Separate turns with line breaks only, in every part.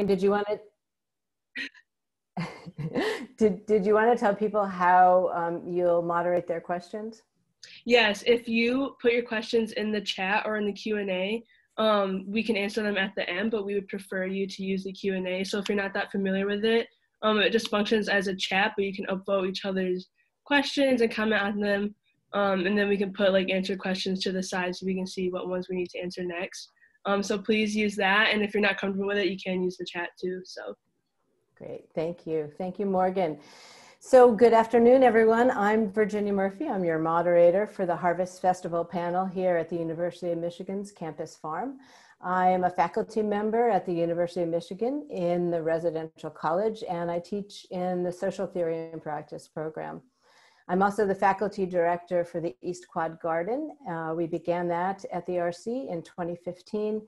did you want to did you want to tell people how you'll moderate their questions?
Yes, if you put your questions in the chat or in the Q&A, we can answer them at the end, but we would prefer you to use the Q&A. So if you're not that familiar with it, it just functions as a chat, but you can upvote each other's questions and comment on them. And then we can put like answered questions to the side so we can see what ones we need to answer next. So please use that. And if you're not comfortable with it, you can use the chat too. So
great. Thank you. Thank you, Morgan. So good afternoon, everyone. I'm Virginia Murphy. I'm your moderator for the Harvest Festival panel here at the University of Michigan's Campus Farm. I am a faculty member at the University of Michigan in the residential college, and I teach in the Social Theory and Practice program. I'm also the faculty director for the East Quad Garden. We began that at the RC in 2015.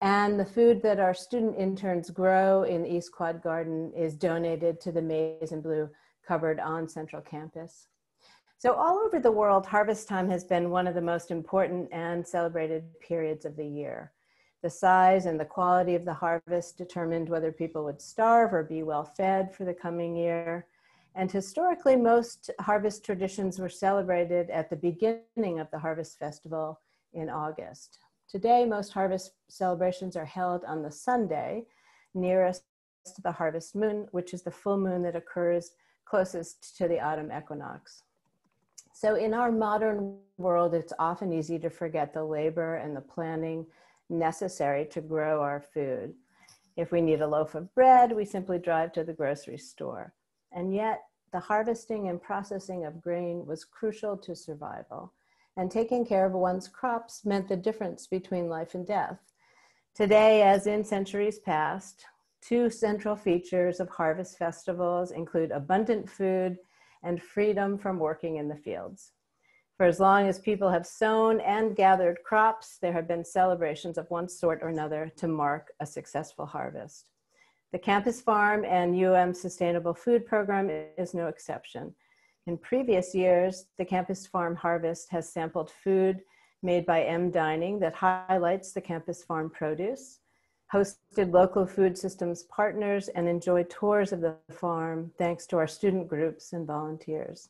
And the food that our student interns grow in the East Quad Garden is donated to the Maize and Blue cupboard on Central Campus. So all over the world, harvest time has been one of the most important and celebrated periods of the year. The size and the quality of the harvest determined whether people would starve or be well fed for the coming year. And historically, most harvest traditions were celebrated at the beginning of the Harvest Festival in August. Today, most harvest celebrations are held on the Sunday nearest to the harvest moon, which is the full moon that occurs closest to the autumn equinox. So in our modern world, it's often easy to forget the labor and the planning necessary to grow our food. If we need a loaf of bread, we simply drive to the grocery store. And yet, the harvesting and processing of grain was crucial to survival. And taking care of one's crops meant the difference between life and death. Today, as in centuries past, two central features of harvest festivals include abundant food and freedom from working in the fields. For as long as people have sown and gathered crops, there have been celebrations of one sort or another to mark a successful harvest. The Campus Farm and Sustainable Food Program is no exception. In previous years, the Campus Farm Harvest has sampled food made by M Dining that highlights the Campus Farm produce, hosted local food systems partners, and enjoyed tours of the farm thanks to our student groups and volunteers.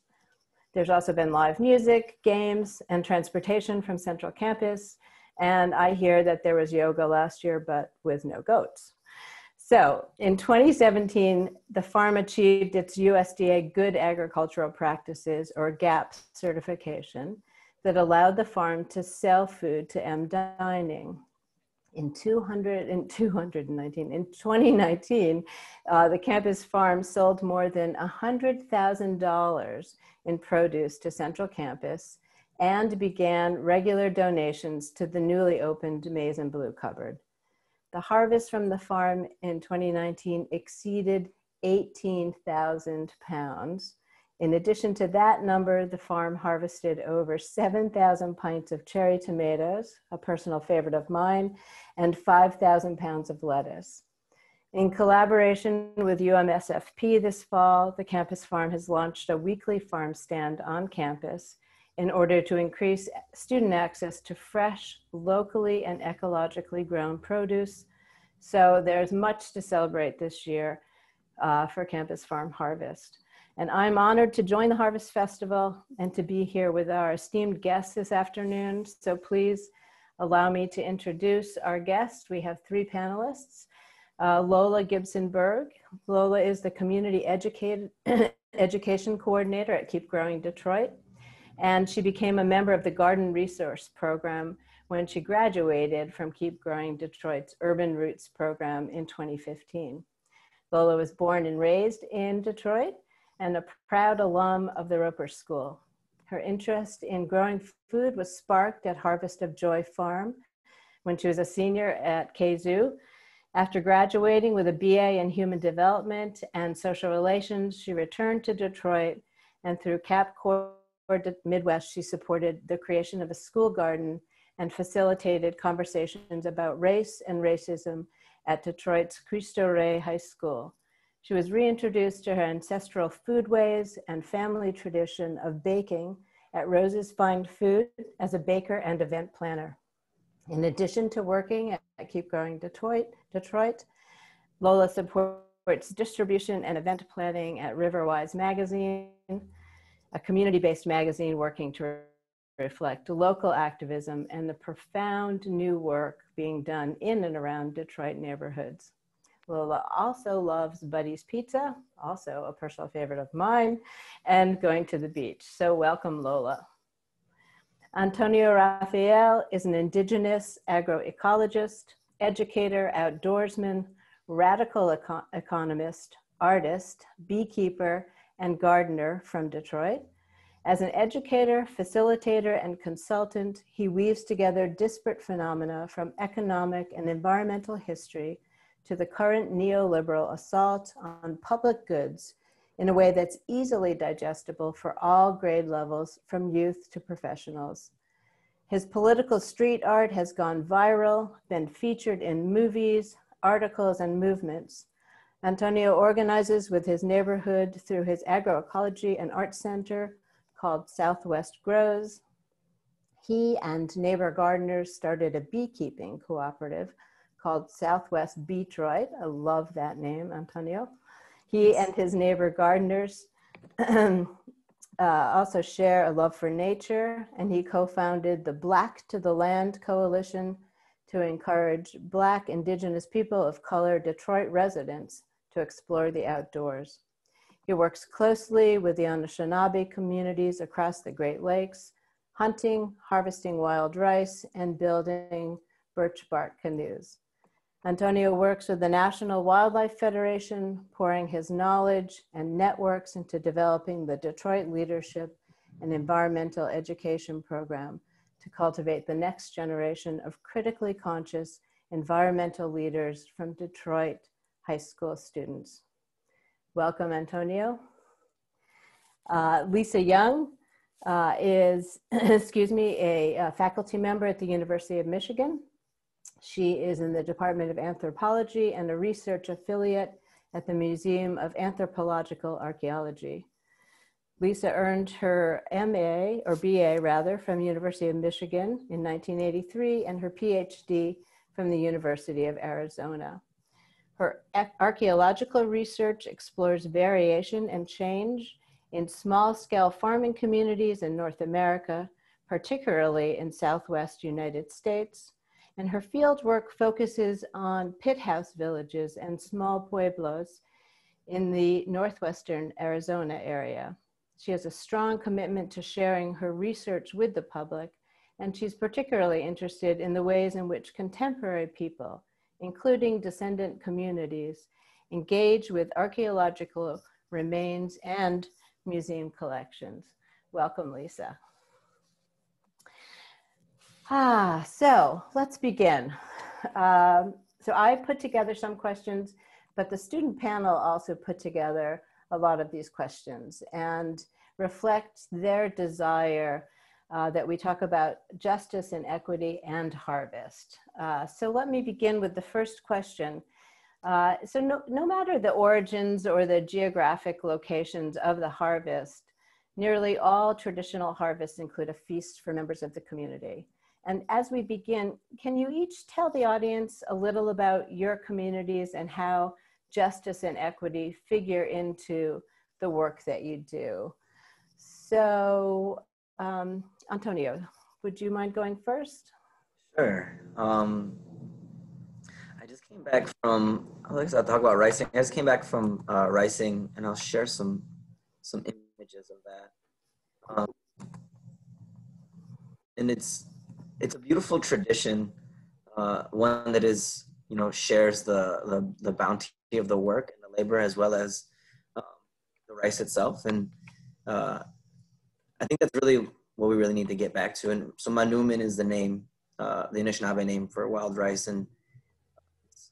There's also been live music, games, and transportation from Central Campus, and I hear that there was yoga last year, but with no goats. So in 2017, the farm achieved its USDA Good Agricultural Practices, or GAP certification, that allowed the farm to sell food to M Dining. In 2019, the Campus Farm sold more than $100,000 in produce to Central Campus and began regular donations to the newly opened Maize and Blue cupboard. The harvest from the farm in 2019 exceeded 18,000 pounds. In addition to that number, the farm harvested over 7,000 pints of cherry tomatoes, a personal favorite of mine, and 5,000 pounds of lettuce. In collaboration with UMSFP this fall, the Campus Farm has launched a weekly farm stand on campus in order to increase student access to fresh, locally and ecologically grown produce. So there's much to celebrate this year for Campus Farm Harvest. And I'm honored to join the Harvest Festival and to be here with our esteemed guests this afternoon. So please allow me to introduce our guests. We have three panelists. Lola Gibson-Berg. Lola is the Community Education Coordinator at Keep Growing Detroit. And she became a member of the Garden Resource Program when she graduated from Keep Growing Detroit's Urban Roots program in 2015. Lola was born and raised in Detroit and a proud alum of the Roper School. Her interest in growing food was sparked at Harvest of Joy Farm when she was a senior at KZoo. After graduating with a BA in Human Development and Social Relations, she returned to Detroit, and through CapCore Midwest, she supported the creation of a school garden and facilitated conversations about race and racism at Detroit's Cristo Rey High School. She was reintroduced to her ancestral foodways and family tradition of baking at Rose's Fine Food as a baker and event planner. In addition to working at Keep Growing Detroit, Lola supports distribution and event planning at Riverwise Magazine, a community-based magazine working to reflect local activism and the profound new work being done in and around Detroit neighborhoods. Lola also loves Buddy's Pizza, also a personal favorite of mine, and going to the beach. So welcome, Lola. Antonio Rafael is an indigenous agroecologist, educator, outdoorsman, radical economist, artist, beekeeper, and gardener from Detroit. As an educator, facilitator, and consultant, he weaves together disparate phenomena from economic and environmental history to the current neoliberal assault on public goods in a way that's easily digestible for all grade levels, from youth to professionals. His political street art has gone viral, been featured in movies, articles, and movements. Antonio organizes with his neighborhood through his agroecology and art center called Southwest Grows. He and neighbor gardeners started a beekeeping cooperative called Southwest Beetroit. I love that name, Antonio. He and his neighbor gardeners also share a love for nature, and he co-founded the Black to the Land Coalition to encourage Black, Indigenous people of color Detroit residents to explore the outdoors. He works closely with the Anishinaabe communities across the Great Lakes, hunting, harvesting wild rice, and building birch bark canoes. Antonio works with the National Wildlife Federation, pouring his knowledge and networks into developing the Detroit Leadership and Environmental Education Program to cultivate the next generation of critically conscious environmental leaders from Detroit high school students. Welcome, Antonio. Lisa Young is, a faculty member at the University of Michigan. She is in the Department of Anthropology and a research affiliate at the Museum of Anthropological Archaeology. Lisa earned her MA, or BA rather, from the University of Michigan in 1983 and her PhD from the University of Arizona. Her archaeological research explores variation and change in small-scale farming communities in North America, particularly in Southwest United States. And her fieldwork focuses on pit house villages and small pueblos in the northwestern Arizona area. She has a strong commitment to sharing her research with the public, and she's particularly interested in the ways in which contemporary people, including descendant communities, engage with archaeological remains and museum collections. Welcome, Lisa. So let's begin. So I put together some questions, but the student panel also put together a lot of these questions and reflects their desire that we talk about justice and equity and harvest. So let me begin with the first question. So no matter the origins or the geographic locations of the harvest, nearly all traditional harvests include a feast for members of the community. And as we begin, can you each tell the audience a little about your communities and how justice and equity figure into the work that you do? So, Antonio, would you mind going first?
Sure. I just came back from, I'll talk about ricing. I just came back from ricing, and I'll share some images of that. And it's a beautiful tradition, one that is, shares the bounty of the work and the labor, as well as the rice itself. And I think that's really what we really need to get back to. And so Manumin is the name, the Anishinaabe name for wild rice, and it's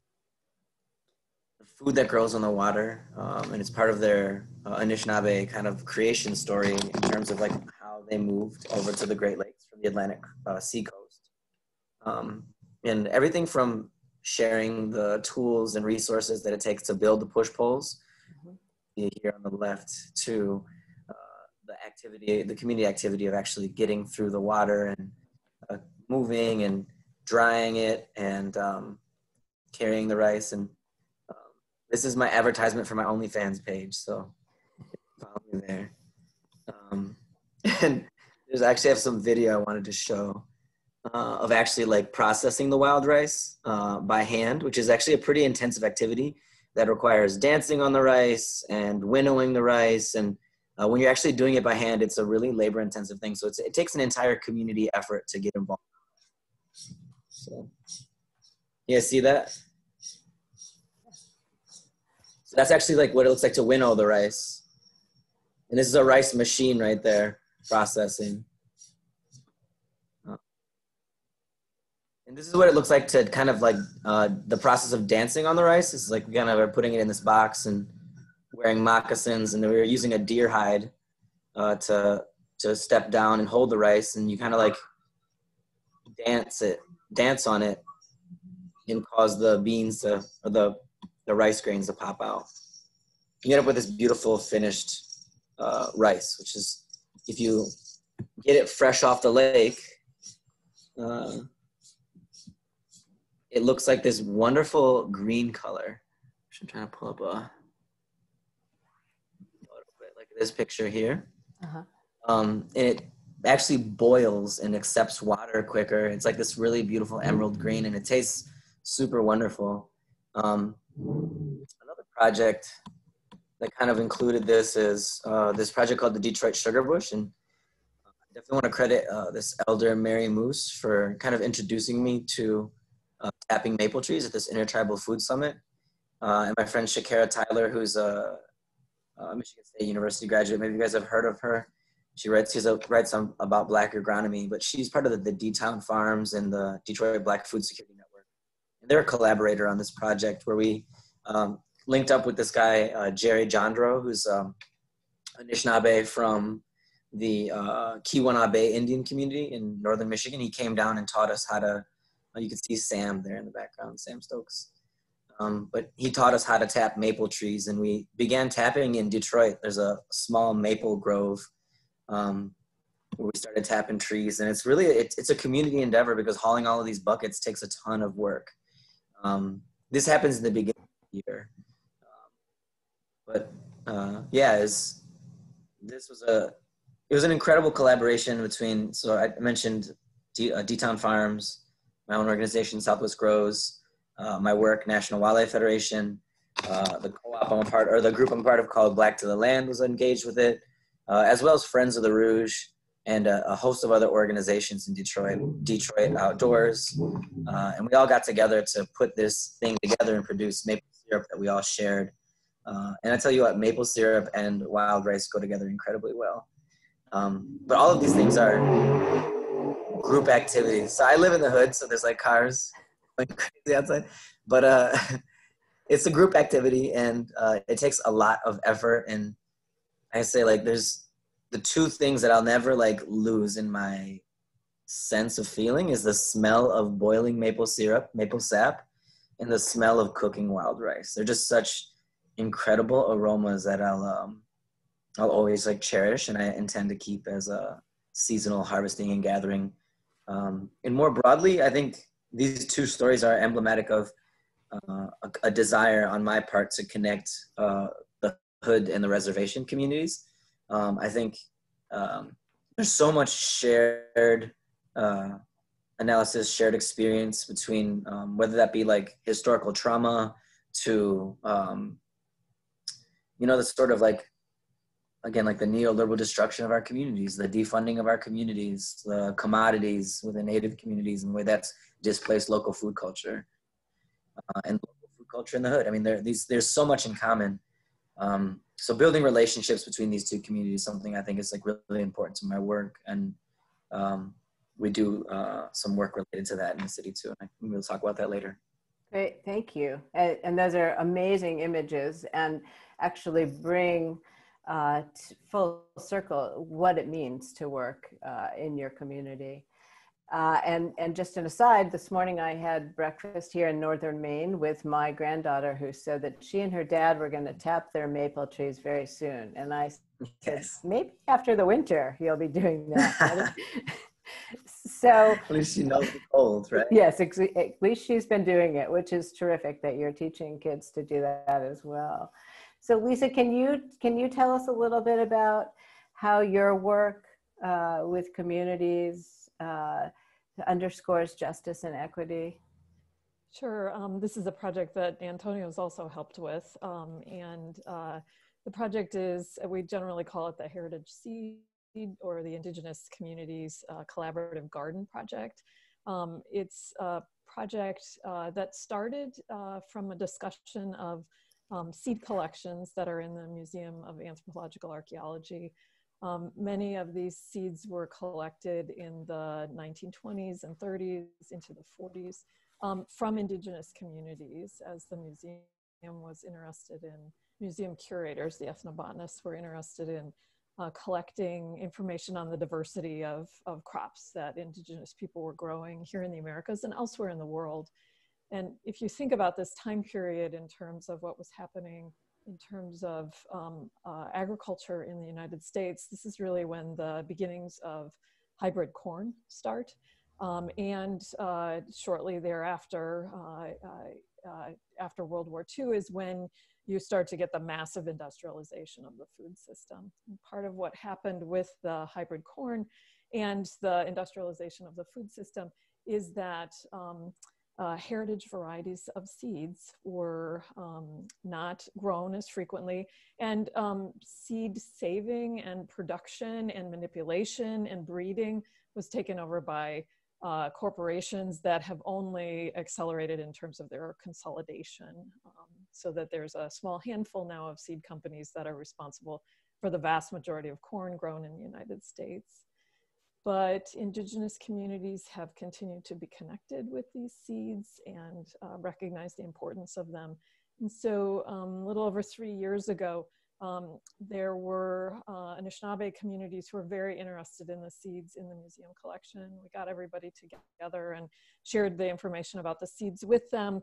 the food that grows on the water. And it's part of their Anishinaabe kind of creation story in terms of like how they moved over to the Great Lakes from the Atlantic seacoast. And everything from sharing the tools and resources that it takes to build the push poles, here on the left, to the community activity of actually getting through the water and moving and drying it and carrying the rice. And This is my advertisement for my OnlyFans page, so follow me there. And there's actually have some video I wanted to show of actually like processing the wild rice by hand, which is actually a pretty intensive activity that requires dancing on the rice and winnowing the rice. And when you're actually doing it by hand, it's a really labor intensive thing. So it takes an entire community effort to get involved. So, yeah, see that? So that's actually like what it looks like to winnow the rice. And this is a rice machine right there processing. And this is what it looks like to kind of like the process of dancing on the rice. It's like we kind of are putting it in this box and wearing moccasins, and then we were using a deer hide to step down and hold the rice, and you kind of like dance on it and cause the beans to, or the rice grains to pop out. You end up with this beautiful finished rice, which is, if you get it fresh off the lake, it looks like this wonderful green color. I'm trying to pull up a photo of it, like this picture here. And it actually boils and accepts water quicker. It's like this really beautiful emerald green, and it tastes super wonderful. Another project that kind of included this is this project called the Detroit Sugar Bush, and I definitely want to credit this elder Mary Moose for kind of introducing me to tapping maple trees at this Intertribal Food Summit. And my friend Shakira Tyler, who's a Michigan State University graduate, maybe you guys have heard of her. She writes about Black agronomy, but she's part of the D-Town Farms and the Detroit Black Food Security Network. And they're a collaborator on this project where we linked up with this guy, Jerry Jandro, who's Anishinaabe from the Keweenaw Indian community in northern Michigan. He came down and taught us how to, you can see Sam there in the background, Sam Stokes. But he taught us how to tap maple trees, and we began tapping in Detroit. There's a small maple grove where we started tapping trees, and it's really, it's a community endeavor because hauling all of these buckets takes a ton of work. This happens in the beginning of the year. Yeah, it was an incredible collaboration between, so I mentioned D-Town Farms, my own organization, Southwest Grows, my work, National Wildlife Federation, the co-op I'm a part, or the group I'm part of called Black to the Land was engaged with it, as well as Friends of the Rouge and a host of other organizations in Detroit Outdoors. And we all got together to put this thing together and produce maple syrup that we all shared. And I tell you what, maple syrup and wild rice go together incredibly well. But all of these things are group activities. So I live in the hood, so there's like cars going crazy outside. But it's a group activity, and it takes a lot of effort. And I say, like, there's the two things that I'll never like lose in my sense of feeling is the smell of boiling maple syrup, maple sap, and the smell of cooking wild rice. They're just such incredible aromas that I'll always like cherish, and I intend to keep as a seasonal harvesting and gathering. And more broadly, I think these two stories are emblematic of a desire on my part to connect the hood and the reservation communities. I think there's so much shared analysis, shared experience between whether that be like historical trauma to the sort of like, again, like the neoliberal destruction of our communities, the defunding of our communities, the commodities within Native communities, and the way that's displaced local food culture and local food culture in the hood. I mean, there's so much in common. So building relationships between these two communities is something I think is like really important to my work. And we do some work related to that in the city too. And we'll talk about that later.
Great, thank you. And those are amazing images, and actually bring full circle what it means to work in your community. And just an aside, this morning I had breakfast here in northern Maine with my granddaughter, who said that she and her dad were going to tap their maple trees very soon. And I said, maybe after the winter you'll be doing that. So
At least she knows the cold, right?
yes, at least she's been doing it, which is terrific that you're teaching kids to do that as well. So Lisa, can you tell us a little bit about how your work with communities underscores justice and equity?
Sure. This is a project that Antonio's also helped with. The project is, we generally call it the Heritage Seed or the Indigenous Communities Collaborative Garden Project. It's a project that started from a discussion of seed collections that are in the Museum of Anthropological Archaeology. Many of these seeds were collected in the 1920s and 30s into the 40s. From indigenous communities, as the museum was interested in, museum curators, the ethnobotanists, were interested in collecting information on the diversity of crops that indigenous people were growing here in the Americas and elsewhere in the world. And if you think about this time period in terms of what was happening in terms of agriculture in the United States, this is really when the beginnings of hybrid corn start. Shortly thereafter, after World War II, is when you start to get the massive industrialization of the food system. And part of what happened with the hybrid corn and the industrialization of the food system is that heritage varieties of seeds were not grown as frequently, and seed saving and production and manipulation and breeding was taken over by corporations that have only accelerated in terms of their consolidation, so that there's a small handful now of seed companies that are responsible for the vast majority of corn grown in the United States. But indigenous communities have continued to be connected with these seeds and recognize the importance of them. And so a little over 3 years ago, there were Anishinaabe communities who were very interested in the seeds in the museum collection. We got everybody together and shared the information about the seeds with them,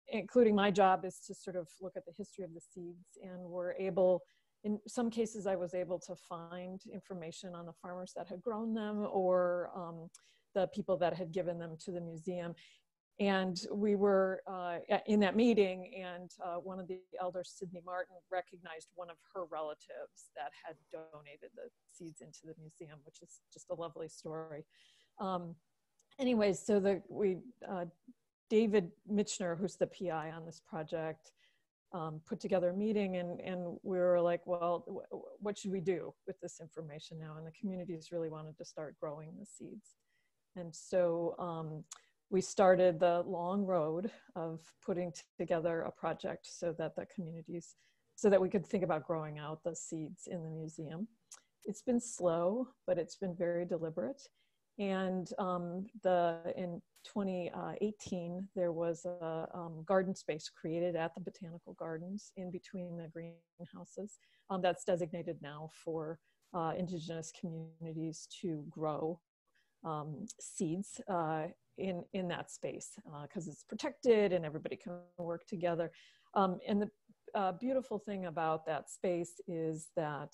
including my job is to sort of look at the history of the seeds, and we're able, in some cases I was able to find information on the farmers that had grown them or the people that had given them to the museum. And we were in that meeting, and one of the elders, Sydney Martin, recognized one of her relatives that had donated the seeds into the museum, which is just a lovely story. Anyways, so David Michener, who's the PI on this project, put together a meeting, and we were like, well, what should we do with this information now? And the communities really wanted to start growing the seeds. And so we started the long road of putting together a project so that the communities, so that we could think about growing out the seeds in the museum. It's been slow, but it's been very deliberate. And in 2018, there was a garden space created at the Botanical Gardens in between the greenhouses that's designated now for indigenous communities to grow seeds in that space because it's protected and everybody can work together. And the beautiful thing about that space is that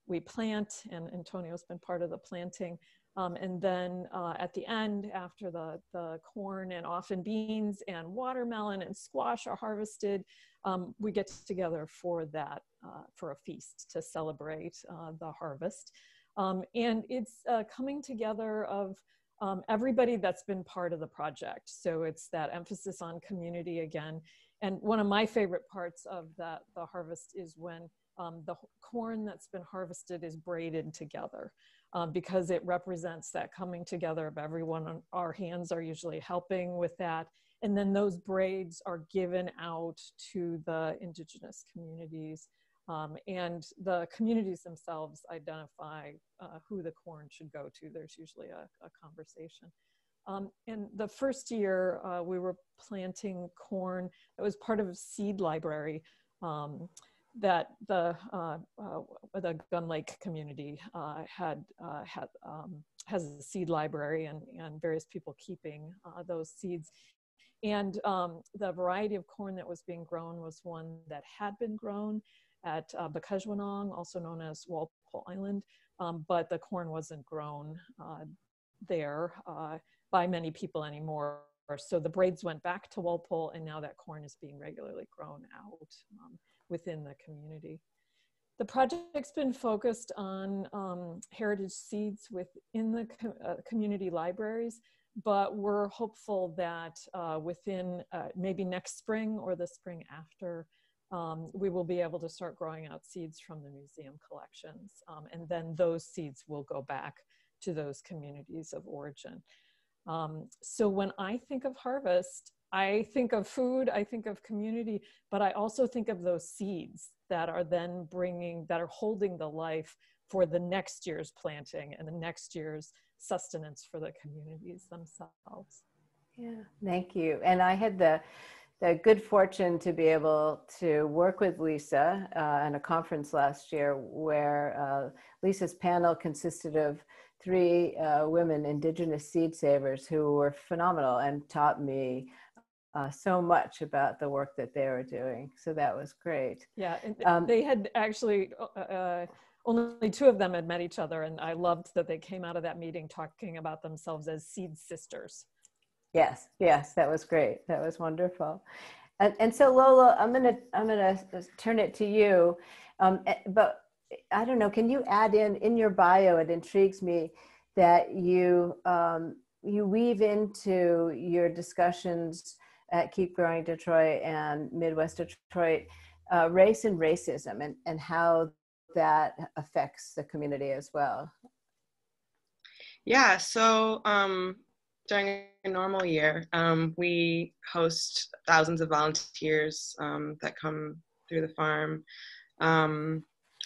we plant, and Antonio's been part of the planting. And then at the end, after the corn and often beans and watermelon and squash are harvested, we get together for that, for a feast to celebrate the harvest. And it's coming together of everybody that's been part of the project. So it's that emphasis on community again. And one of my favorite parts of the harvest is when the corn that's been harvested is braided together. Because it represents that coming together of everyone. Our hands are usually helping with that. And then those braids are given out to the indigenous communities. And the communities themselves identify who the corn should go to. There's usually a conversation. And the first year we were planting corn. It was part of a seed library that the Gun Lake community has a seed library and various people keeping those seeds. And the variety of corn that was being grown was one that had been grown at Bakajwanong, also known as Walpole Island, but the corn wasn't grown there by many people anymore. So the braids went back to Walpole, and now that corn is being regularly grown out within the community. The project's been focused on heritage seeds within the community libraries, but we're hopeful that within maybe next spring or the spring after, we will be able to start growing out seeds from the museum collections. And then those seeds will go back to those communities of origin. So when I think of harvest, I think of food, I think of community, but I also think of those seeds that are then that are holding the life for the next year's planting and the next year's sustenance for the communities themselves.
Yeah, thank you. And I had the good fortune to be able to work with Lisa at a conference last year where Lisa's panel consisted of 3 women Indigenous seed savers who were phenomenal and taught me so much about the work that they were doing. So that was great.
Yeah, and they had actually, only 2 of them had met each other, and I loved that they came out of that meeting talking about themselves as seed sisters.
Yes, yes, that was great. That was wonderful. And so Lola, I'm gonna turn it to you, but I don't know, can you add in your bio, it intrigues me that you weave into your discussions at Keep Growing Detroit and Midwest Detroit, race and racism and how that affects the community as well.
Yeah, so during a normal year, we host thousands of volunteers that come through the farm.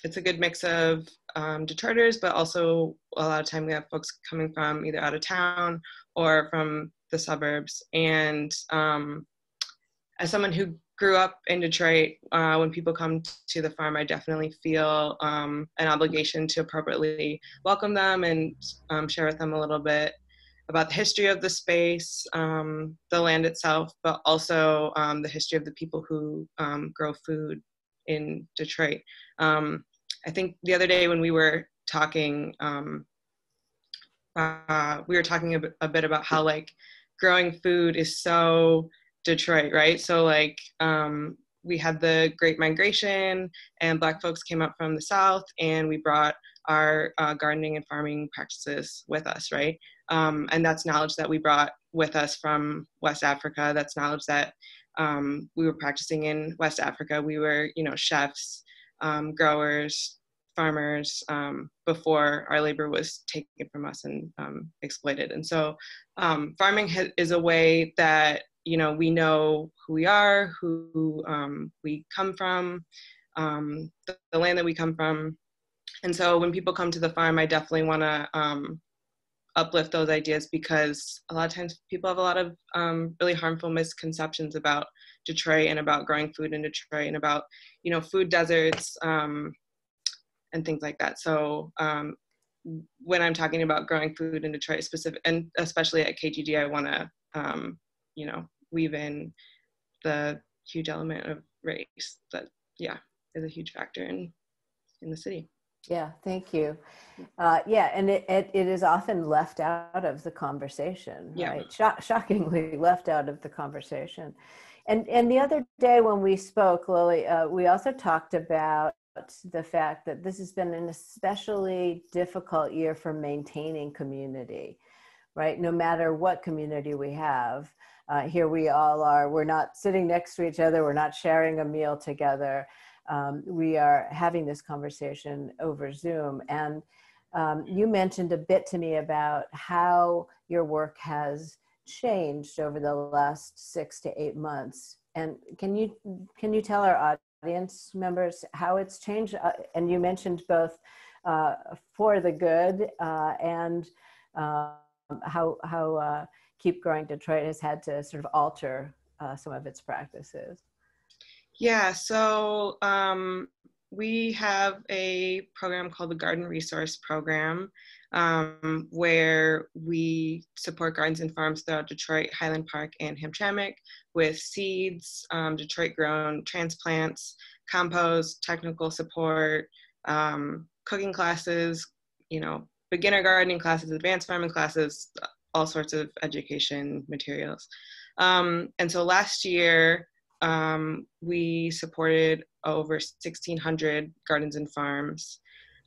It's a good mix of Detroiters, but also a lot of time we have folks coming from either out of town or from the suburbs. And as someone who grew up in Detroit, when people come to the farm, I definitely feel an obligation to appropriately welcome them and share with them a little bit about the history of the space, the land itself, but also the history of the people who grow food in Detroit. I think the other day when we were talking, a bit about how like growing food is so Detroit, right? So like we had the Great Migration and Black folks came up from the South and we brought our gardening and farming practices with us, right? And that's knowledge that we brought with us from West Africa. That's knowledge that we were practicing in West Africa. We were, chefs, growers, farmers, before our labor was taken from us and exploited. And so farming is a way that, we know who we are, who we come from, the land that we come from. And so when people come to the farm, I definitely want to uplift those ideas because a lot of times people have a lot of really harmful misconceptions about Detroit and about growing food in Detroit and about, food deserts and things like that. So when I'm talking about growing food in Detroit specific, and especially at KGD, I want to, weave in the huge element of race that, is a huge factor in the city.
Yeah, thank you. Yeah, and it is often left out of the conversation, right? Shockingly left out of the conversation. And the other day when we spoke, Lily, we also talked about the fact that this has been an especially difficult year for maintaining community, right? No matter what community we have, here we all are, we're not sitting next to each other, we're not sharing a meal together. We are having this conversation over Zoom. And you mentioned a bit to me about how your work has changed over the last 6 to 8 months. And can you tell our audience members how it's changed? And you mentioned both for the good and how Keep Growing Detroit has had to sort of alter some of its practices.
Yeah, so we have a program called the Garden Resource Program, where we support gardens and farms throughout Detroit, Highland Park, and Hamtramck with seeds, Detroit grown transplants, compost, technical support, cooking classes, beginner gardening classes, advanced farming classes, all sorts of education materials. And so last year, we supported over 1,600 gardens and farms.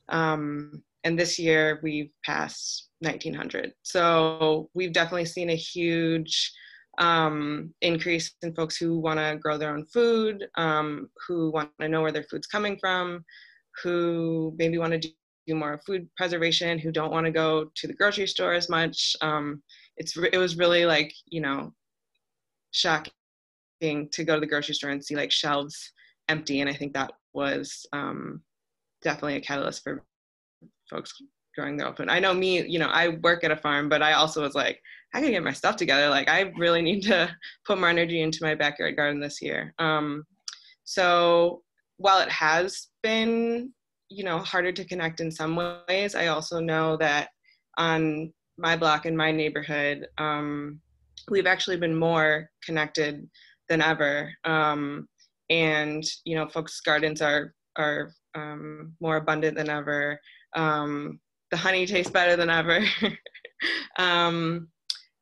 And this year we've passed 1,900. So we've definitely seen a huge increase in folks who want to grow their own food, who want to know where their food's coming from, who maybe want to do more food preservation, who don't want to go to the grocery store as much. It was really like, you know, shocking to go to the grocery store and see like shelves empty. And I think that was definitely a catalyst for folks growing their own food. I know me, you know, I work at a farm, but I also was like, I gotta get my stuff together. Like I really need to put more energy into my backyard garden this year. So while it has been, you know, harder to connect in some ways, I also know that on my block in my neighborhood, we've actually been more connected than ever. And, you know, folks' gardens are more abundant than ever. The honey tastes better than ever.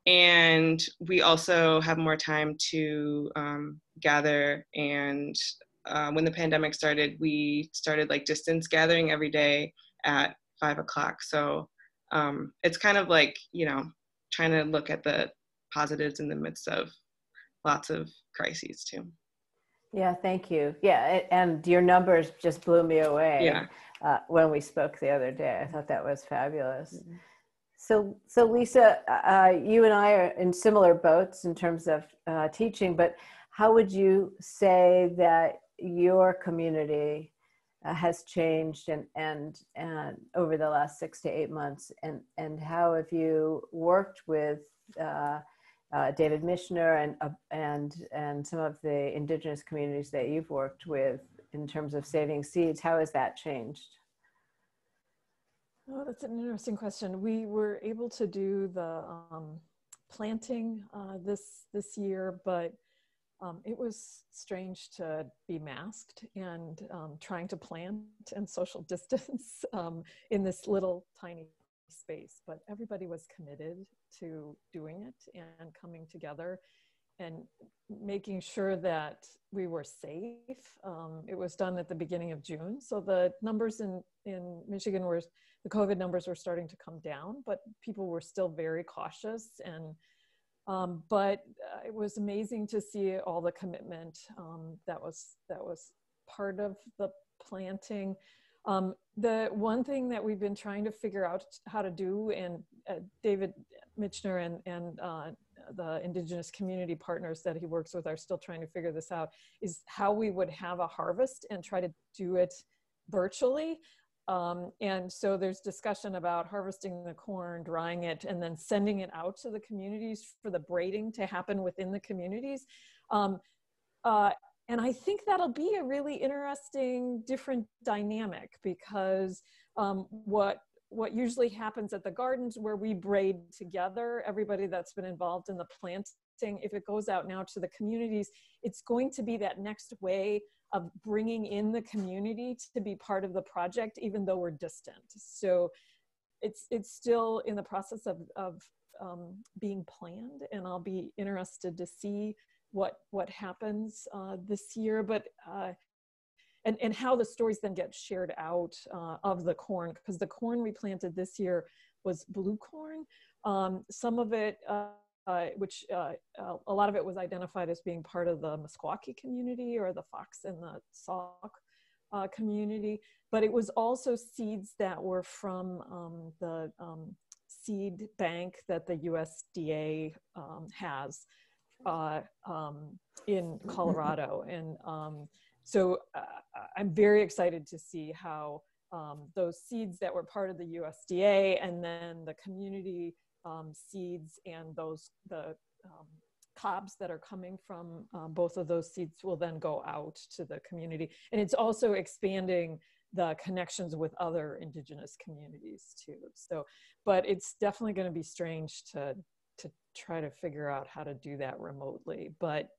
And we also have more time to gather. And when the pandemic started, we started like distance gathering every day at 5 o'clock. So it's kind of like, you know, trying to look at the positives in the midst of lots of crises too.
Yeah, thank you. Yeah, and your numbers just blew me away.
Yeah.
When we spoke the other day. I thought that was fabulous. Mm-hmm. So Lisa, you and I are in similar boats in terms of teaching, but how would you say that your community has changed and over the last 6 to 8 months, and how have you worked with David Michener and some of the indigenous communities that you've worked with in terms of saving seeds? How has that changed?
Oh, that's an interesting question. We were able to do the planting this year, but it was strange to be masked and trying to plant and social distance in this little tiny space. But everybody was committed to doing it and coming together and making sure that we were safe. It was done at the beginning of June. So the numbers in Michigan the COVID numbers were starting to come down, but people were still very cautious. And but it was amazing to see all the commitment that was part of the planting. The one thing that we've been trying to figure out how to do, and David Michener and the indigenous community partners that he works with are still trying to figure this out, is how we would have a harvest and try to do it virtually. And so there's discussion about harvesting the corn, drying it, and then sending it out to the communities for the braiding to happen within the communities. And I think that'll be a really interesting, different dynamic, because what usually happens at the gardens where we braid together, everybody that's been involved in the planting, if it goes out now to the communities, it's going to be that next way of bringing in the community to be part of the project, even though we're distant. So it's still in the process of being planned, and I'll be interested to see what happens this year, but and how the stories then get shared out of the corn, because the corn we planted this year was blue corn. Some of it, which a lot of it was identified as being part of the Meskwaki community or the Fox and the Sauk community, but it was also seeds that were from the seed bank that the USDA has in Colorado. And so I'm very excited to see how those seeds that were part of the USDA and then the community seeds and the cobs that are coming from both of those seeds will then go out to the community. And it's also expanding the connections with other indigenous communities too. So, but it's definitely going to be strange to try to figure out how to do that remotely. But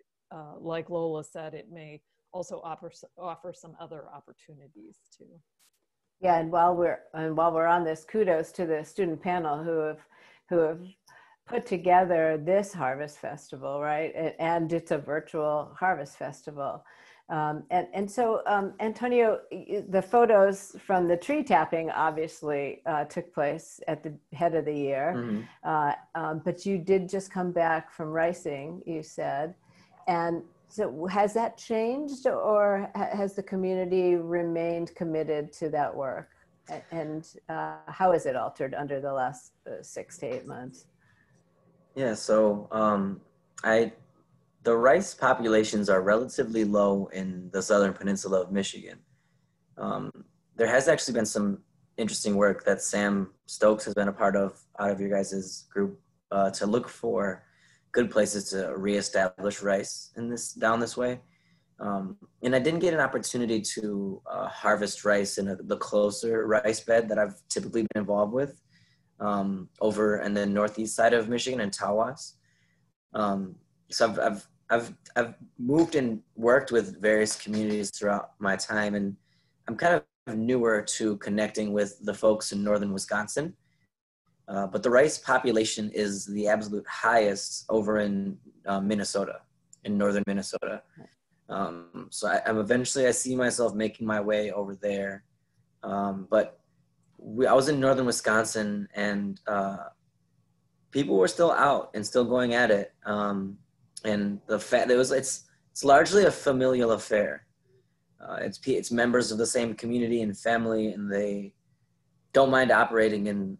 like Lola said, it may also offer some other opportunities too.
Yeah, and while we're on this, kudos to the student panel who have put together this harvest festival, right? And it's a virtual harvest festival. So, Antonio, the photos from the tree tapping obviously took place at the head of the year, but you did just come back from ricing, you said. And so has that changed, or has the community remained committed to that work? And how has it altered under the last 6 to 8 months?
Yeah, so the rice populations are relatively low in the southern peninsula of Michigan. There has actually been some interesting work that Sam Stokes has been a part of out of your guys' group to look for good places to reestablish rice down this way. And I didn't get an opportunity to harvest rice in the closer rice bed that I've typically been involved with over in the northeast side of Michigan in Tawas. So I've moved and worked with various communities throughout my time, and I'm kind of newer to connecting with the folks in northern Wisconsin. But the rice population is the absolute highest over in Minnesota, in northern Minnesota. So I see myself making my way over there. But I was in northern Wisconsin, and people were still out and still going at it. And it's largely a familial affair. It's members of the same community and family, and they don't mind operating in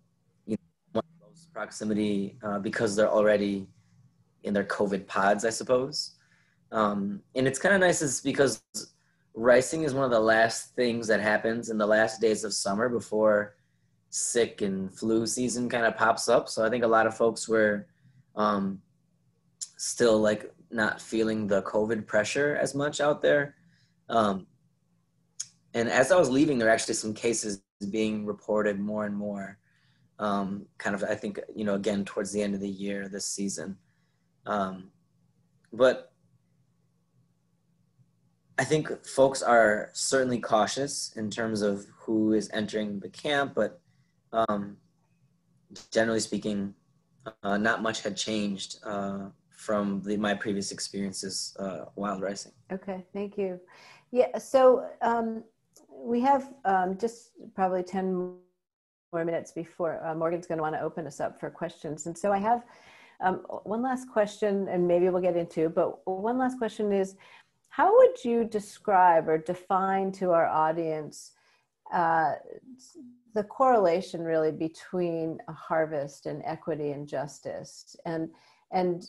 close proximity because they're already in their COVID pods, I suppose. And it's kind of nice is because ricing is one of the last things that happens in the last days of summer before sick and flu season kind of pops up. So I think a lot of folks were still like not feeling the COVID pressure as much out there. And as I was leaving, there were actually some cases being reported more and more, kind of, I think, again, towards the end of the year, this season. But I think folks are certainly cautious in terms of who is entering the camp, but generally speaking, not much had changed from my previous experiences wild ricing.
Okay, thank you. Yeah, so we have just probably 10 more minutes before Morgan's going to want to open us up for questions. And so I have one last question, and maybe we'll get into, but one last question is, how would you describe or define to our audience the correlation really between a harvest and equity and justice? And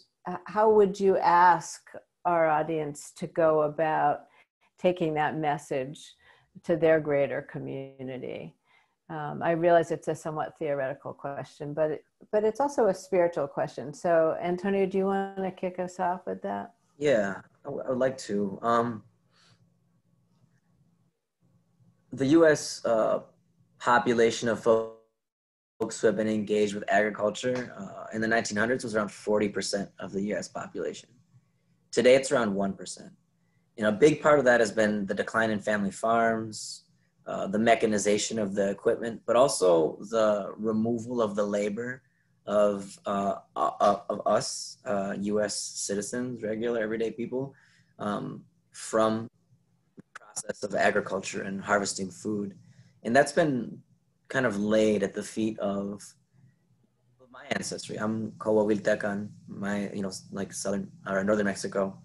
how would you ask our audience to go about taking that message to their greater community? I realize it's a somewhat theoretical question, but it's also a spiritual question. So, Antonio, do you want to kick us off with that?
Yeah, I would like to. The U.S. Population of folks who have been engaged with agriculture in the 1900s was around 40% of the U.S. population. Today, it's around 1%. A big part of that has been the decline in family farms, the mechanization of the equipment, but also the removal of the labor of us, U.S. citizens, regular everyday people, from the process of agriculture and harvesting food. And that's been kind of laid at the feet of my ancestry. I'm Coahuiltecan. My, like southern or northern Mexico,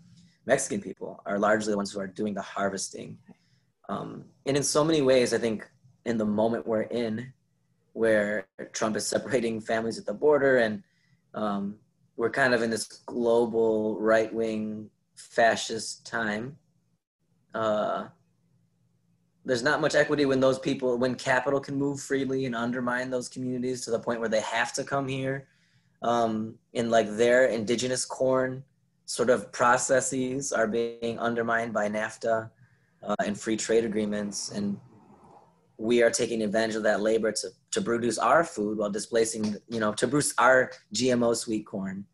Mexican people are largely the ones who are doing the harvesting. And in so many ways, I think in the moment we're in, where Trump is separating families at the border, and we're kind of in this global right-wing fascist time, there's not much equity when capital can move freely and undermine those communities to the point where they have to come here. In like their indigenous corn sort of processes are being undermined by NAFTA and free trade agreements. And we are taking advantage of that labor to produce our food while displacing, to produce our GMO sweet corn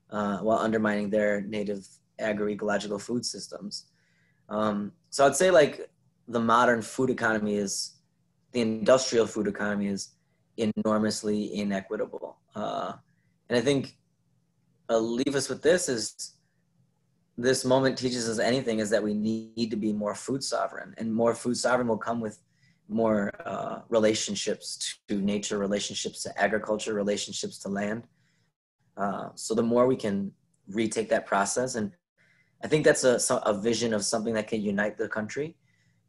while undermining their native agroecological food systems. So I'd say like the modern food economy is the industrial food economy is enormously inequitable. And I think I'll leave us with this is this moment teaches us anything is that we need to be more food sovereign, and more food sovereign will come with more relationships to nature, relationships to agriculture, relationships to land. So the more we can retake that process, and I think that's a vision of something that can unite the country,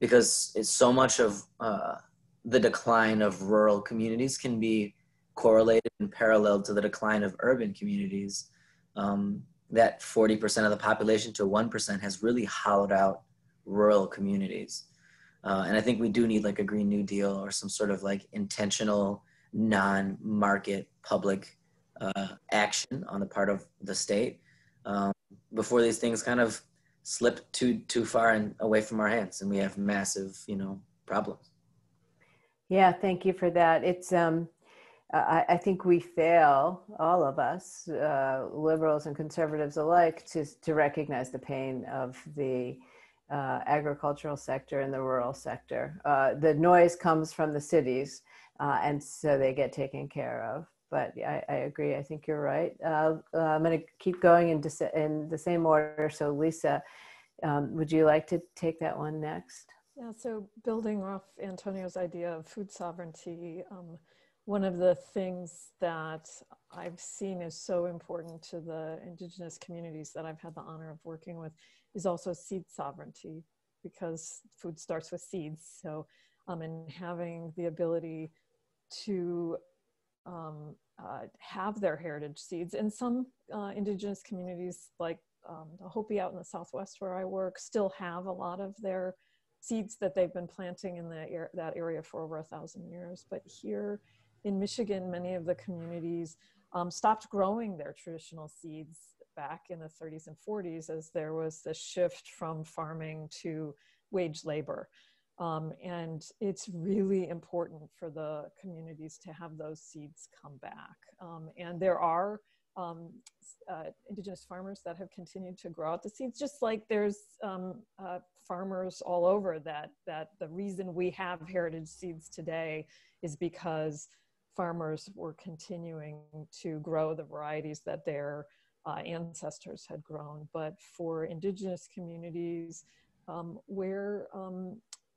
because it's so much of the decline of rural communities can be correlated and paralleled to the decline of urban communities. That 40% of the population to 1% has really hollowed out rural communities. And I think we do need like a Green New Deal or some sort of like intentional non-market public action on the part of the state before these things kind of slip too far and away from our hands, and we have massive, problems.
Yeah, thank you for that. It's I think we fail, all of us, liberals and conservatives alike, to recognize the pain of the agricultural sector and the rural sector. The noise comes from the cities, and so they get taken care of. But I agree. I think you're right. I'm going to keep going in the same order. So Lisa, would you like to take that one next?
Yeah, so building off Antonio's idea of food sovereignty, one of the things that I've seen is so important to the indigenous communities that I've had the honor of working with is also seed sovereignty, because food starts with seeds. So, and having the ability to have their heritage seeds. And some indigenous communities, like the Hopi out in the Southwest where I work, still have a lot of their seeds that they've been planting in that area for over 1,000 years. But here in Michigan, many of the communities stopped growing their traditional seeds back in the 30s and 40s as there was this shift from farming to wage labor. And it's really important for the communities to have those seeds come back. And there are indigenous farmers that have continued to grow out the seeds, just like there's farmers all over that the reason we have heritage seeds today is because farmers were continuing to grow the varieties that their ancestors had grown. But for indigenous communities where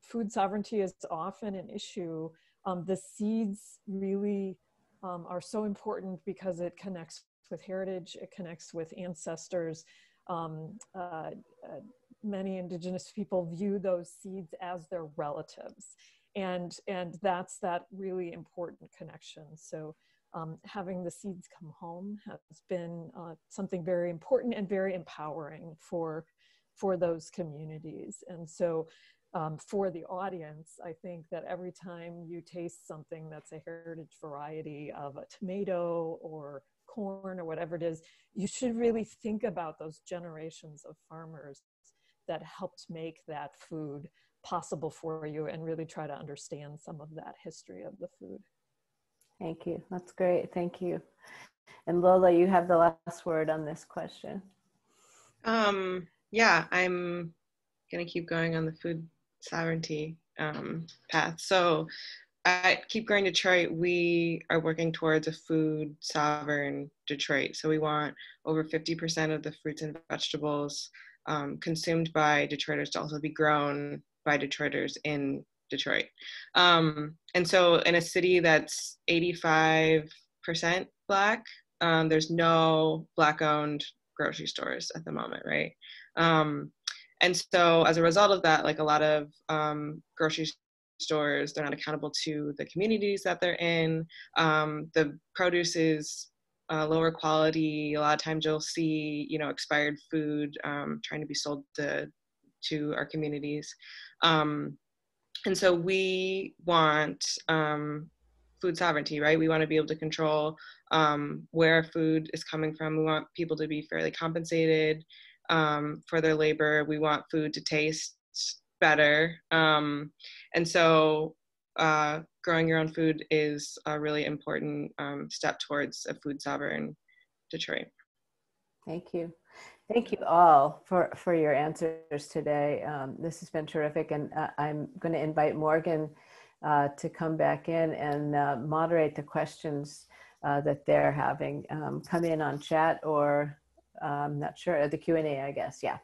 food sovereignty is often an issue, the seeds really are so important because it connects with heritage, it connects with ancestors. Many indigenous people view those seeds as their relatives. And that's that really important connection. So having the seeds come home has been something very important and very empowering for those communities. And so for the audience, I think that every time you taste something that's a heritage variety of a tomato or corn or whatever it is, you should really think about those generations of farmers that helped make that food possible for you, and really try to understand some of that history of the food.
Thank you. That's great. Thank you. And Lola, you have the last word on this question.
Yeah, I'm gonna keep going on the food sovereignty path. So at Keep Growing Detroit, we are working towards a food sovereign Detroit. So we want over 50% of the fruits and vegetables consumed by Detroiters to also be grown by Detroiters in Detroit. And so in a city that's 85% Black, there's no Black-owned grocery stores at the moment, right? And so as a result of that, like a lot of grocery stores, they're not accountable to the communities that they're in. The produce is lower quality. A lot of times you'll see, expired food trying to be sold to our communities. And so we want food sovereignty, right? We want to be able to control where food is coming from. We want people to be fairly compensated for their labor. We want food to taste better. And so growing your own food is a really important step towards a food sovereign Detroit.
Thank you. Thank you all for your answers today. This has been terrific, and I'm going to invite Morgan to come back in and moderate the questions that they're having. Come in on chat or I'm not sure, the Q&A, I guess, yeah.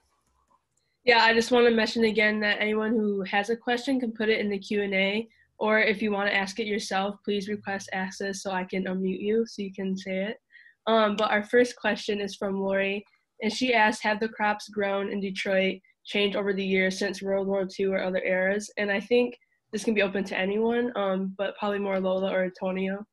Yeah, I just want to mention again that anyone who has a question can put it in the Q&A, or if you want to ask it yourself, please request access so I can unmute you so you can say it. But our first question is from Lori, and she asked, have the crops grown in Detroit changed over the years since World War II or other eras? And I think this can be open to anyone, but probably more Lola or Antonio.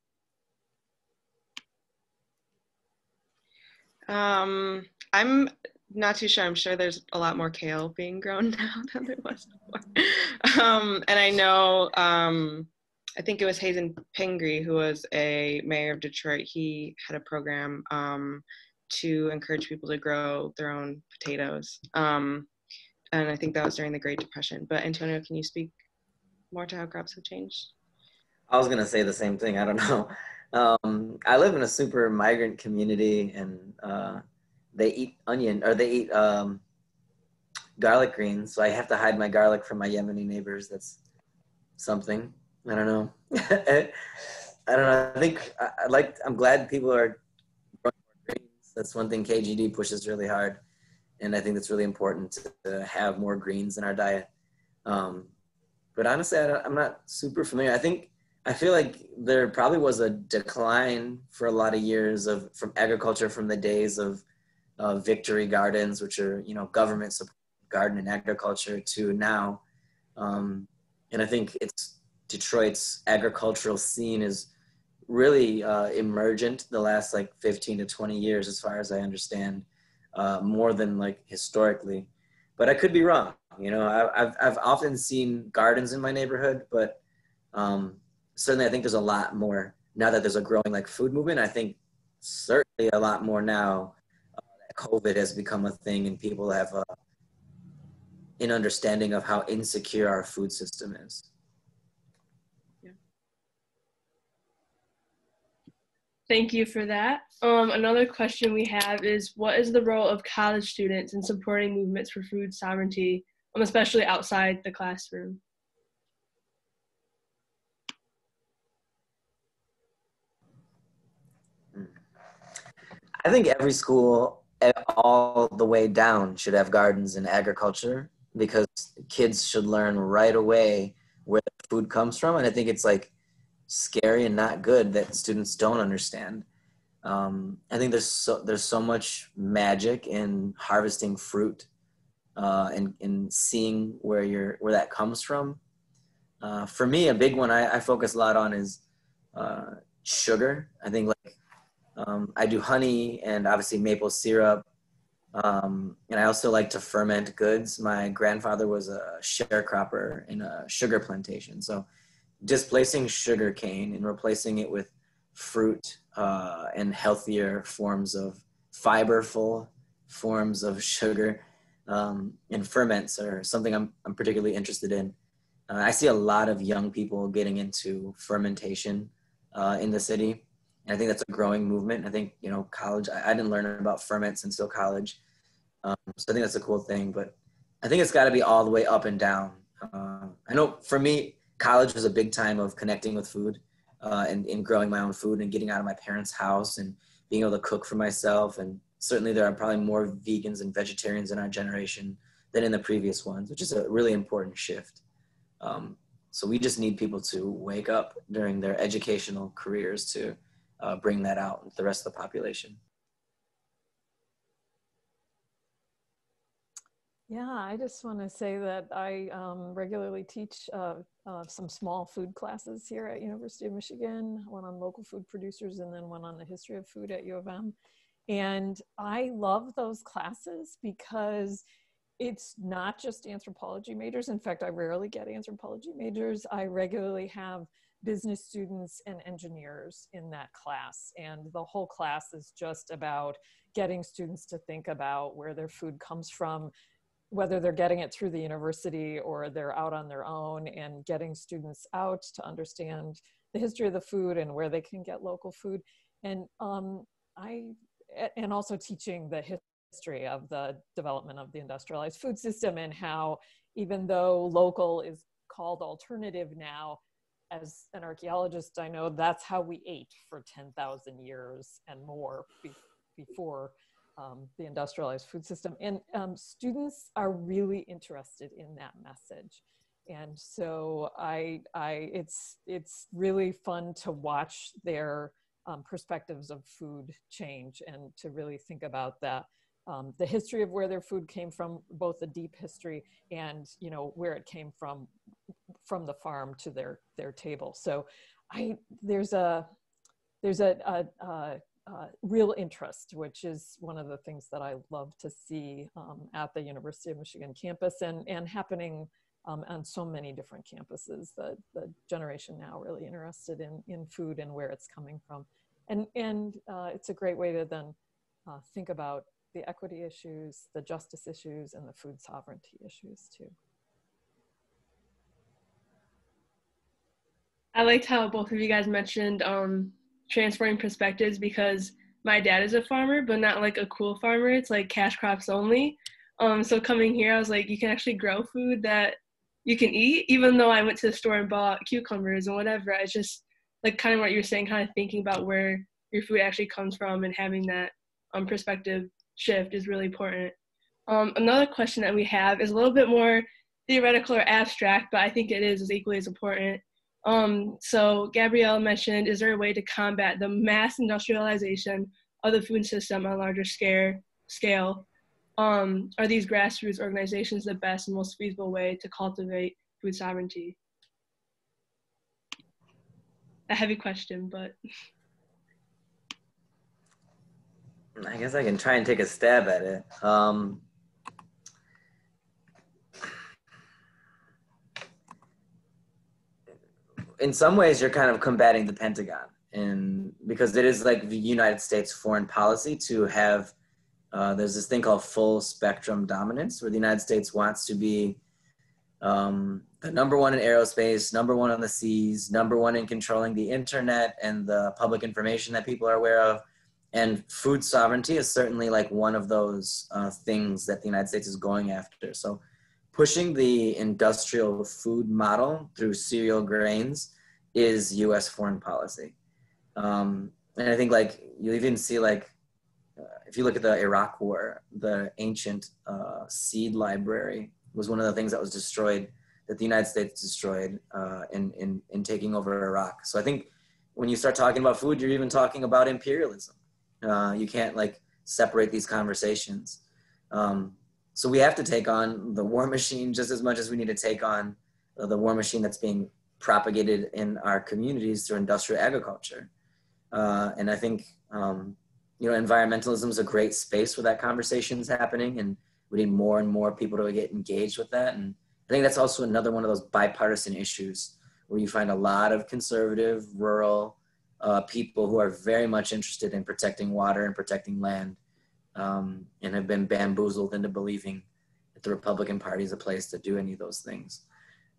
I'm not too sure. I'm sure there's a lot more kale being grown now than there was before. And I know, I think it was Hazen Pingree, who was a mayor of Detroit. He had a program to encourage people to grow their own potatoes. And I think that was during the Great Depression. But Antonio, can you speak more to how crops have changed?
I was gonna say the same thing. I don't know. I live in a super migrant community, and they eat onion, or they eat garlic greens. So I have to hide my garlic from my Yemeni neighbors. That's something. I don't know. I don't know. I think I'm glad people are growing more greens. That's one thing KGD pushes really hard, and I think that's really important to have more greens in our diet. But honestly, I'm not super familiar. I feel like there probably was a decline for a lot of years from agriculture, from the days of victory gardens, which are, government supported garden and agriculture, to now. And I think Detroit's agricultural scene is really emergent the last 15 to 20 years, as far as I understand, more than historically. But I could be wrong. I've often seen gardens in my neighborhood, but certainly I think there's a lot more now that there's a growing food movement. I think certainly a lot more now that COVID has become a thing and people have an understanding of how insecure our food system is.
Yeah. Thank you for that. Another question we have is, what is the role of college students in supporting movements for food sovereignty, especially outside the classroom?
I think every school, all the way down, should have gardens in agriculture, because kids should learn right away where the food comes from. And I think it's scary and not good that students don't understand. I think there's so much magic in harvesting fruit and seeing where that comes from. For me, a big one I focus a lot on is sugar. I think I do honey and obviously maple syrup. And I also like to ferment goods. My grandfather was a sharecropper in a sugar plantation. So displacing sugar cane and replacing it with fruit and healthier forms of fiberful forms of sugar and ferments are something I'm particularly interested in. I see a lot of young people getting into fermentation in the city. And I think that's a growing movement. I think, college, I didn't learn about ferments until college. So I think that's a cool thing, but I think it's got to be all the way up and down. I know for me, college was a big time of connecting with food and growing my own food and getting out of my parents' house and being able to cook for myself. And certainly there are probably more vegans and vegetarians in our generation than in the previous ones, which is a really important shift. So we just need people to wake up during their educational careers to bring that out with the rest of the population.
Yeah, I just want to say that I regularly teach some small food classes here at University of Michigan, one on local food producers and then one on the history of food at U of M. And I love those classes because it's not just anthropology majors. In fact, I rarely get anthropology majors. I regularly have business students and engineers in that class. And the whole class is just about getting students to think about where their food comes from, whether they're getting it through the university or they're out on their own, and getting students out to understand the history of the food and where they can get local food. And also teaching the history of the development of the industrialized food system, and how even though local is called alternative now, as an archaeologist, I know that's how we ate for 10,000 years and more before the industrialized food system. And students are really interested in that message. And so it's really fun to watch their perspectives of food change and to really think about that. The history of where their food came from, both the deep history and, you know, where it came from the farm to their table. So there's a real interest, which is one of the things that I love to see at the University of Michigan campus and happening on so many different campuses. The generation now really interested in food and where it's coming from. And it's a great way to then think about the equity issues, the justice issues, and the food sovereignty issues too.
I liked how both of you guys mentioned transferring perspectives, because my dad is a farmer, but not like a cool farmer. It's like cash crops only. So coming here, I was like, you can actually grow food that you can eat, even though I went to the store and bought cucumbers and whatever. It's just like kind of what you're saying, kind of thinking about where your food actually comes from and having that perspective shift is really important. Another question that we have is a little bit more theoretical or abstract, but I think it is equally as important. So Gabrielle mentioned, is there a way to combat the mass industrialization of the food system on a larger scale? Are these grassroots organizations the best and most feasible way to cultivate food sovereignty? A heavy question, but.
I guess I can try and take a stab at it. In some ways, you're kind of combating the Pentagon, and because it is like the United States foreign policy to have, there's this thing called full spectrum dominance, where the United States wants to be the number one in aerospace, number one on the seas, number one in controlling the internet and the public information that people are aware of. And food sovereignty is certainly like one of those things that the United States is going after. So pushing the industrial food model through cereal grains is US foreign policy. And I think like you even see like, if you look at the Iraq War, the ancient seed library was one of the things that was destroyed, that the United States destroyed in taking over Iraq. So I think when you start talking about food, you're even talking about imperialism. You can't like separate these conversations. So we have to take on the war machine just as much as we need to take on the war machine that's being propagated in our communities through industrial agriculture. And I think, you know, environmentalism is a great space where that conversation is happening, and we need more and more people to get engaged with that. And I think that's also another one of those bipartisan issues where you find a lot of conservative, rural people who are very much interested in protecting water and protecting land, and have been bamboozled into believing that the Republican Party is a place to do any of those things.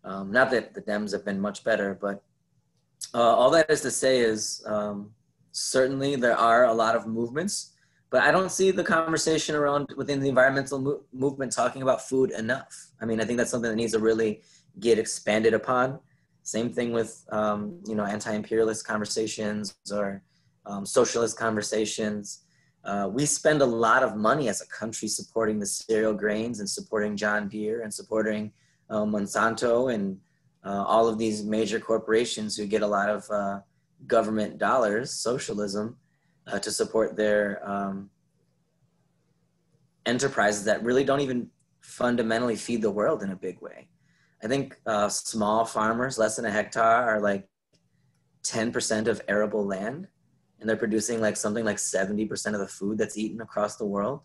Not that the Dems have been much better, but all that is to say is certainly there are a lot of movements, but I don't see the conversation around within the environmental movement talking about food enough. I mean, I think that's something that needs to really get expanded upon. Same thing with, you know, anti-imperialist conversations or socialist conversations. We spend a lot of money as a country supporting the cereal grains and supporting John Deere and supporting Monsanto and all of these major corporations who get a lot of government dollars, socialism, to support their enterprises that really don't even fundamentally feed the world in a big way. I think small farmers, less than a hectare, are like 10% of arable land, and they're producing like something like 70% of the food that's eaten across the world.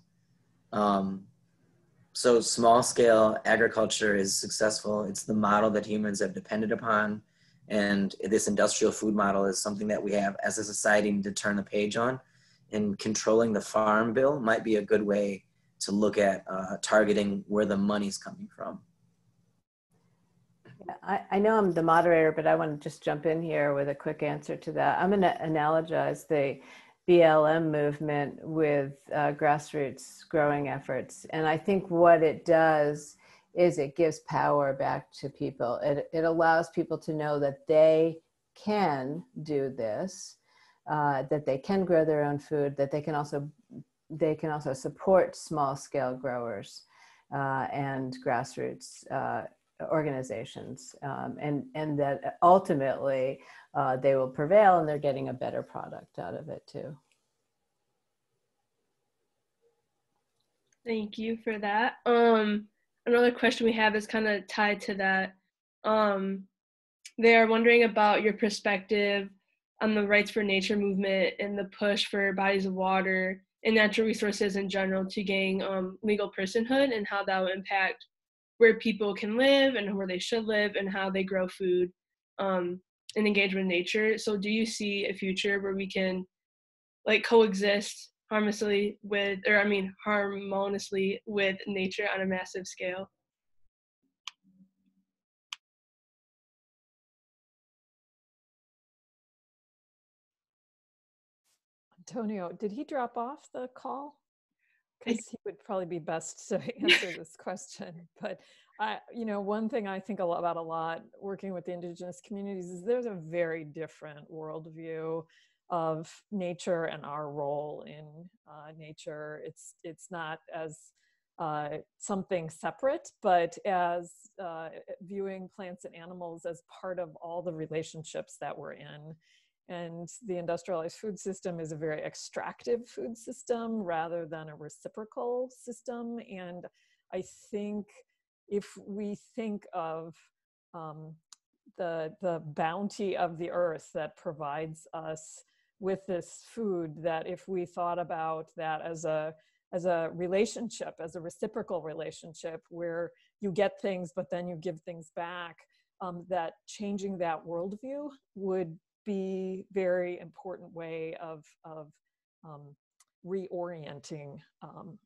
So small scale agriculture is successful. It's the model that humans have depended upon. And this industrial food model is something that we have as a society need to turn the page on. And controlling the farm bill might be a good way to look at targeting where the money's coming from.
I know I'm the moderator, but I want to just jump in here with a quick answer to that. I'm going to analogize the BLM movement with grassroots growing efforts. And I think what it does is it gives power back to people. It allows people to know that they can do this, that they can grow their own food, that they can also support small scale growers and grassroots organizations, and that ultimately they will prevail, and they're getting a better product out of it too.
Thank you for that. Another question we have is kind of tied to that. They're wondering about your perspective on the rights for nature movement and the push for bodies of water and natural resources in general to gain legal personhood, and how that will impact where people can live and where they should live and how they grow food and engage with nature. So do you see a future where we can like coexist harmoniously with nature on a massive scale?
Antonio, did he drop off the call? Because he would probably be best to answer this question. But one thing I think about a lot working with the indigenous communities is there's a very different worldview of nature and our role in nature. It's not as something separate, but as viewing plants and animals as part of all the relationships that we're in. And the industrialized food system is a very extractive food system rather than a reciprocal system. And I think if we think of the bounty of the earth that provides us with this food, that if we thought about that as a relationship, as a reciprocal relationship where you get things, but then you give things back, that changing that worldview would be very important way of reorienting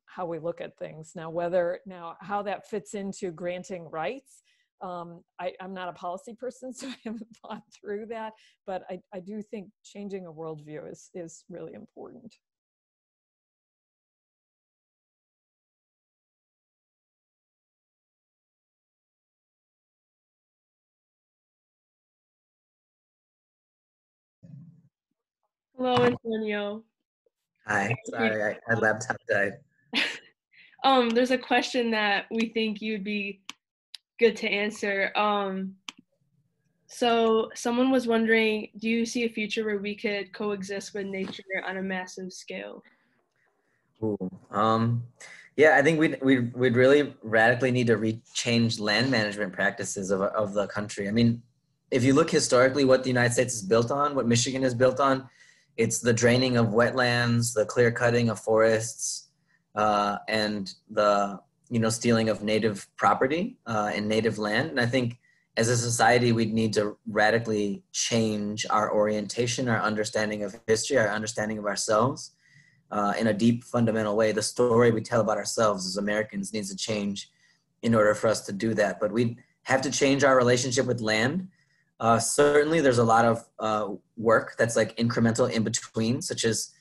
how we look at things. Now, how that fits into granting rights, I'm not a policy person, so I haven't thought through that, but I do think changing a worldview is really important.
Hello, Antonio.
Hi, sorry, my laptop died.
There's a question that we think you'd be good to answer. So someone was wondering, do you see a future where we could coexist with nature on a massive scale?
Ooh, yeah, I think we'd really radically need to change land management practices of the country. I mean, if you look historically what the United States is built on, what Michigan is built on, it's the draining of wetlands, the clear cutting of forests, and the stealing of native property and native land. And I think as a society, we'd need to radically change our orientation, our understanding of history, our understanding of ourselves in a deep, fundamental way. The story we tell about ourselves as Americans needs to change in order for us to do that. But we'd have to change our relationship with land. Certainly, there's a lot of work that's like incremental in between, such as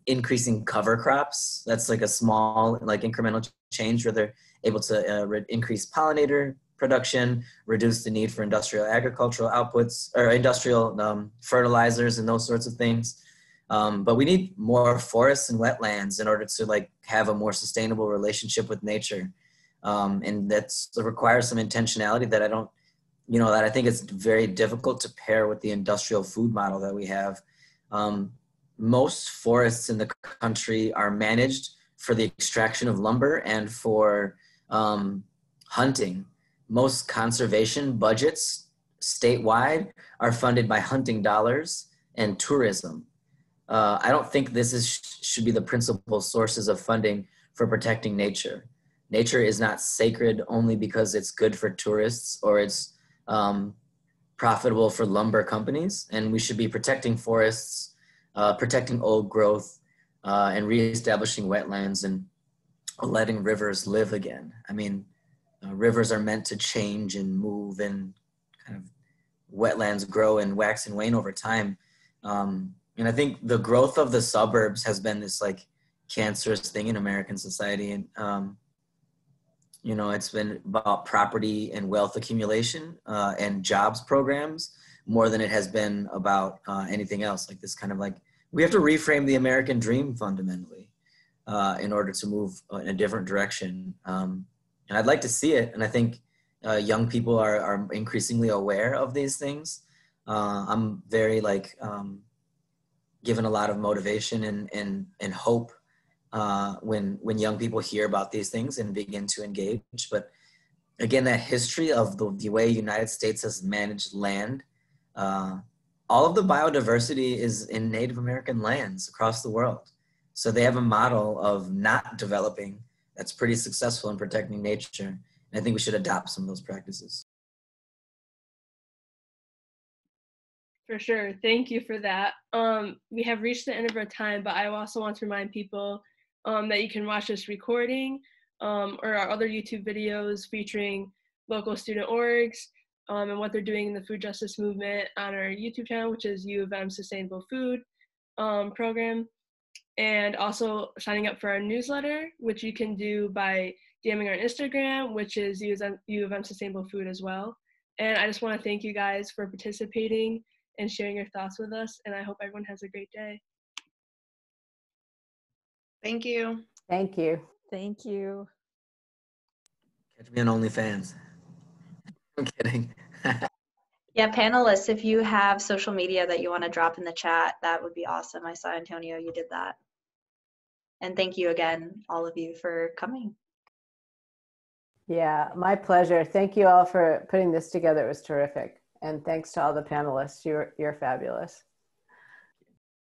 increasing cover crops. That's like a small, like incremental change where they're able to increase pollinator production, reduce the need for industrial agricultural outputs or industrial fertilizers and those sorts of things. But we need more forests and wetlands in order to like have a more sustainable relationship with nature. And that requires some intentionality that that I think it's very difficult to pair with the industrial food model that we have. Most forests in the country are managed for the extraction of lumber and for hunting. Most conservation budgets statewide are funded by hunting dollars and tourism. I don't think should be the principal sources of funding for protecting nature. Nature is not sacred only because it's good for tourists or it's profitable for lumber companies, and we should be protecting forests, protecting old growth, and reestablishing wetlands and letting rivers live again. I mean, rivers are meant to change and move, and kind of wetlands grow and wax and wane over time. And I think the growth of the suburbs has been this like cancerous thing in American society. And, You know, it's been about property and wealth accumulation and jobs programs more than it has been about anything else. Like this kind of like, we have to reframe the American dream fundamentally in order to move in a different direction. And I'd like to see it. And I think young people are increasingly aware of these things. I'm very like given a lot of motivation and hope when young people hear about these things and begin to engage. But again, that history of the way United States has managed land, all of the biodiversity is in Native American lands across the world. So they have a model of not developing that's pretty successful in protecting nature. And I think we should adopt some of those practices.
For sure. Thank you for that. We have reached the end of our time, but I also want to remind people that you can watch this recording or our other YouTube videos featuring local student orgs and what they're doing in the food justice movement on our YouTube channel, which is U of M Sustainable Food program. And also signing up for our newsletter, which you can do by DMing our Instagram, which is U of M Sustainable Food as well. And I just want to thank you guys for participating and sharing your thoughts with us. And I hope everyone has a great day.
Thank you.
Thank you.
Thank you.
Catch me on OnlyFans. I'm kidding.
Yeah, panelists, if you have social media that you want to drop in the chat, that would be awesome. I saw, Antonio, you did that. And thank you again, all of you, for coming.
Yeah, my pleasure. Thank you all for putting this together. It was terrific. And thanks to all the panelists. You're fabulous.